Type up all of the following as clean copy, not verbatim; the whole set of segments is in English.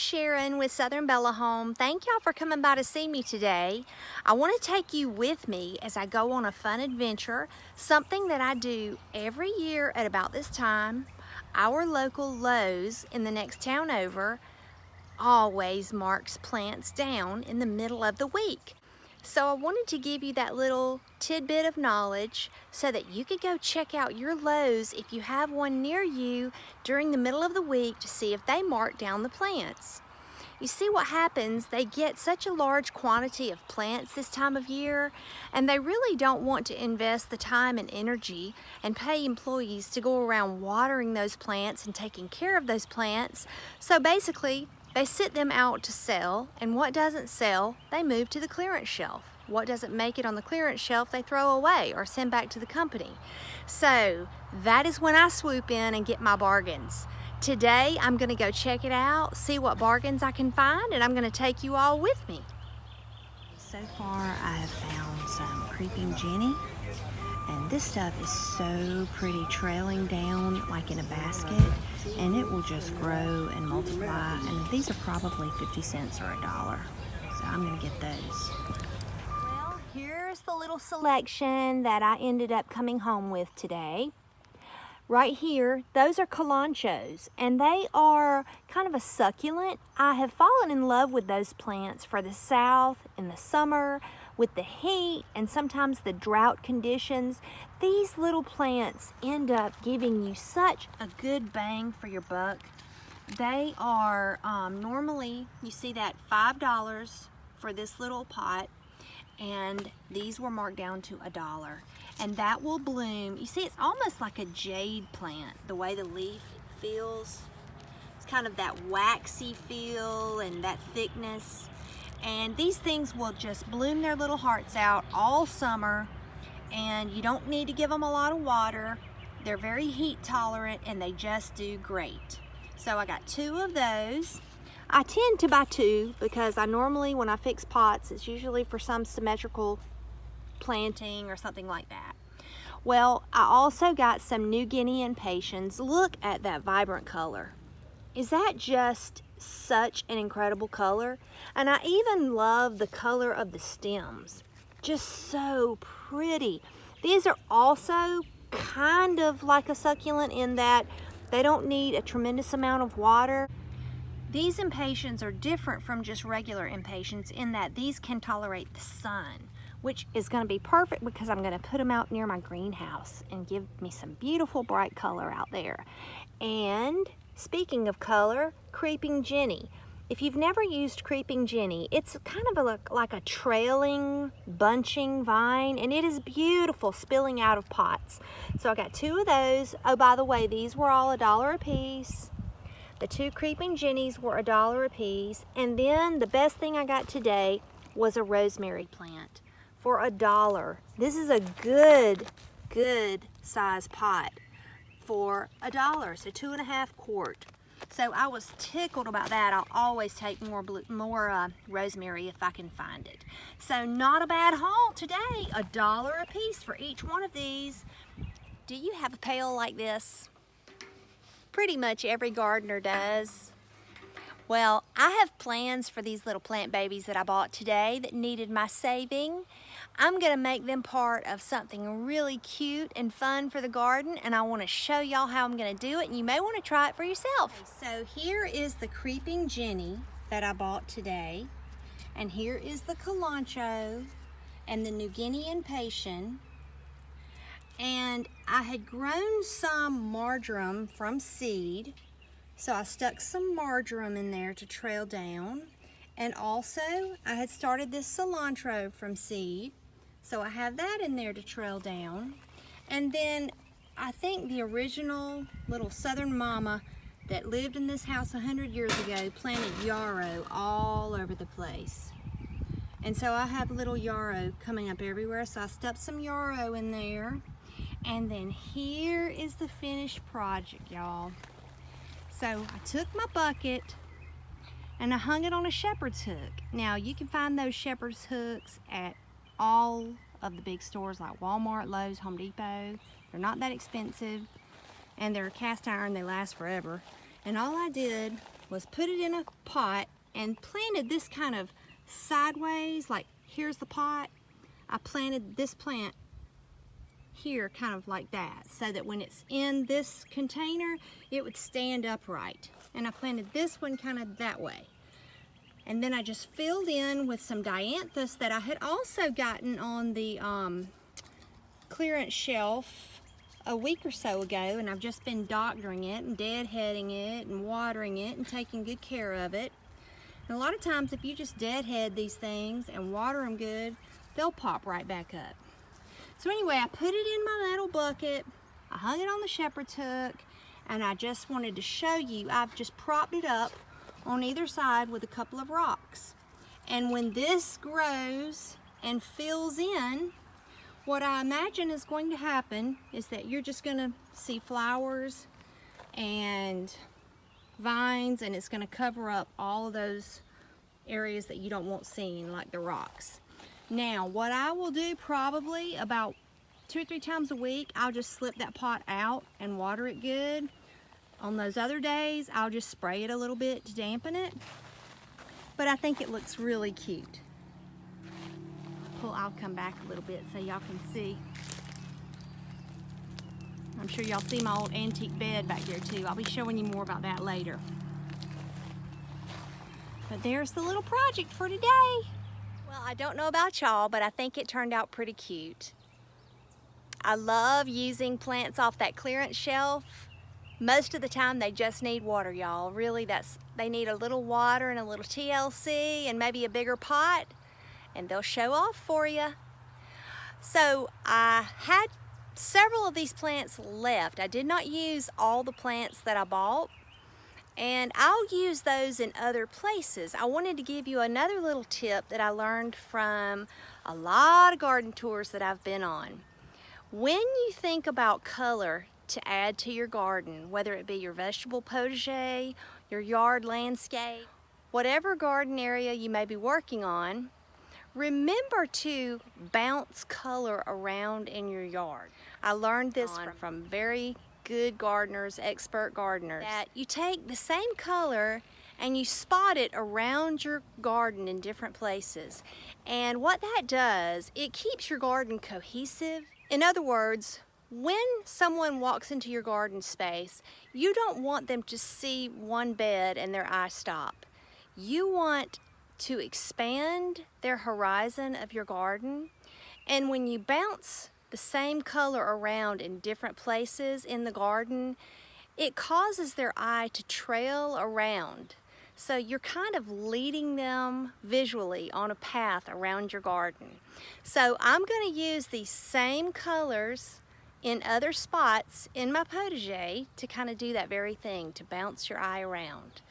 Sharon with Southern Bella Home. Thank y'all for coming by to see me today. I want to take you with me as I go on a fun adventure, something that I do every year at about this time. Our local Lowe's in the next town over always marks plants down in the middle of the week. So I wanted to give you that little tidbit of knowledge so that you could go check out your Lowe's if you have one near you during the middle of the week to see if they mark down the plants. You see what happens, they get such a large quantity of plants this time of year, and they really don't want to invest the time and energy and pay employees to go around watering those plants and taking care of those plants. So basically, they sit them out to sell, and what doesn't sell, they move to the clearance shelf. What doesn't make it on the clearance shelf, they throw away or send back to the company. So that is when I swoop in and get my bargains. Today, I'm gonna go check it out, see what bargains I can find, and I'm gonna take you all with me. So far, I have found some creeping Jenny, and this stuff is so pretty, trailing down like in a basket, and it will just grow and multiply, and these are probably 50 cents or $1, so I'm gonna get those. Well, here's the little selection that I ended up coming home with today. Right here, those are calanchos, and they are kind of a succulent. I have fallen in love with those plants for the south in the summer with the heat and sometimes the drought conditions. These little plants end up giving you such a good bang for your buck. They are normally, you see that $5 for this little pot, and these were marked down to $1. And that will bloom. You see, it's almost like a jade plant, the way the leaf feels. It's kind of that waxy feel and that thickness. And these things will just bloom their little hearts out all summer, and you don't need to give them a lot of water. They're very heat tolerant, and they just do great. So I got 2 of those. I tend to buy 2 because I normally, when I fix pots, it's usually for some symmetrical planting or something like that. Well, I also got some New Guinea impatiens. Look at that vibrant color. Is that just such an incredible color? And I even love the color of the stems. Just so pretty. These are also kind of like a succulent in that they don't need a tremendous amount of water. These impatiens are different from just regular impatiens in that these can tolerate the sun, which is going to be perfect because I'm going to put them out near my greenhouse and give me some beautiful bright color out there. And speaking of color, creeping Jenny. If you've never used creeping Jenny, it's kind of like a trailing, bunching vine, and it is beautiful spilling out of pots. So I got 2 of those. Oh, by the way, these were all $1 a piece. The 2 creeping Jennies were $1 a piece. And then the best thing I got today was a rosemary plant for $1. This is a good size pot for $1, so 2.5 quart. So I was tickled about that. I'll always take more rosemary if I can find it. So not a bad haul today. $1 a piece for each one of these. Do you have a pail like this? Pretty much every gardener does. Well, I have plans for these little plant babies that I bought today that needed my saving. I'm gonna make them part of something really cute and fun for the garden, and I wanna show y'all how I'm gonna do it, and you may wanna try it for yourself. So here is the creeping Jenny that I bought today, and here is the calancho and the New Guinea impatien. And I had grown some marjoram from seed, so I stuck some marjoram in there to trail down. And also, I had started this cilantro from seed, so I have that in there to trail down. And then I think the original little southern mama that lived in this house 100 years ago planted yarrow all over the place. And so I have little yarrow coming up everywhere, so I stuck some yarrow in there. And then here is the finished project, y'all. So I took my bucket and I hung it on a shepherd's hook. Now you can find those shepherd's hooks at all of the big stores like Walmart, Lowe's, Home Depot. They're not that expensive, and they're cast iron, they last forever. And all I did was put it in a pot and planted this kind of sideways, like here's the pot. I planted this plant here kind of like that, so that when it's in this container it would stand upright. And I planted this one kind of that way. And then I just filled in with some dianthus that I had also gotten on the clearance shelf a week or so ago, and I've just been doctoring it and deadheading it and watering it and taking good care of it. And a lot of times if you just deadhead these things and water them good, they'll pop right back up. So anyway, I put it in my little bucket, I hung it on the shepherd's hook, and I just wanted to show you, I've just propped it up on either side with a couple of rocks. And when this grows and fills in, what I imagine is going to happen is that you're just going to see flowers and vines, and it's going to cover up all of those areas that you don't want seen, like the rocks. Now, what I will do probably about 2 or 3 times a week, I'll just slip that pot out and water it good. On those other days, I'll just spray it a little bit to dampen it. But I think it looks really cute. I'll come back a little bit so y'all can see. I'm sure y'all see my old antique bed back there too. I'll be showing you more about that later. But there's the little project for today. Well, I don't know about y'all, but I think it turned out pretty cute. I love using plants off that clearance shelf. Most of the time they just need water, y'all. Really, they need a little water and a little TLC and maybe a bigger pot, and they'll show off for you. So I had several of these plants left. I did not use all the plants that I bought, and I'll use those in other places. I wanted to give you another little tip that I learned from a lot of garden tours that I've been on. When you think about color to add to your garden, whether it be your vegetable potager, your yard landscape, whatever garden area you may be working on, remember to bounce color around in your yard. I learned this from very good gardeners, expert gardeners, that you take the same color and you spot it around your garden in different places. And what that does, it keeps your garden cohesive. In other words, when someone walks into your garden space, you don't want them to see one bed and their eye stop. You want to expand their horizon of your garden. And when you bounce the same color around in different places in the garden, it causes their eye to trail around. So you're kind of leading them visually on a path around your garden. So I'm going to use these same colors in other spots in my potager to kind of do that very thing, to bounce your eye around.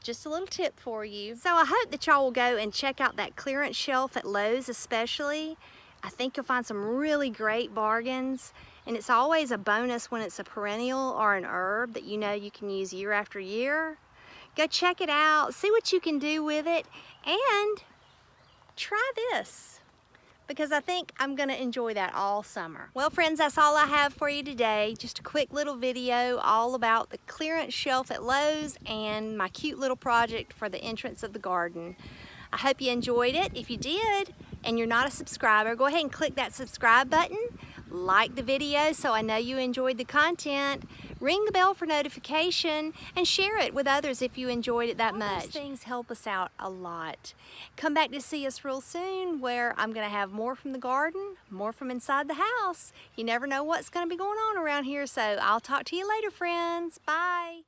Just a little tip for you. So I hope that y'all will go and check out that clearance shelf at Lowe's especially. I think you'll find some really great bargains, and it's always a bonus when it's a perennial or an herb that you know you can use year after year. Go check it out, see what you can do with it, and try this, because I think I'm gonna enjoy that all summer. Well friends, that's all I have for you today. Just a quick little video all about the clearance shelf at Lowe's and my cute little project for the entrance of the garden. I hope you enjoyed it. If you did, and you're not a subscriber, go ahead and click that subscribe button, like the video so I know you enjoyed the content, ring the bell for notification, and share it with others if you enjoyed it that much. Those things help us out a lot. Come back to see us real soon, where I'm going to have more from the garden, more from inside the house. You never know what's going to be going on around here, so I'll talk to you later, friends. Bye.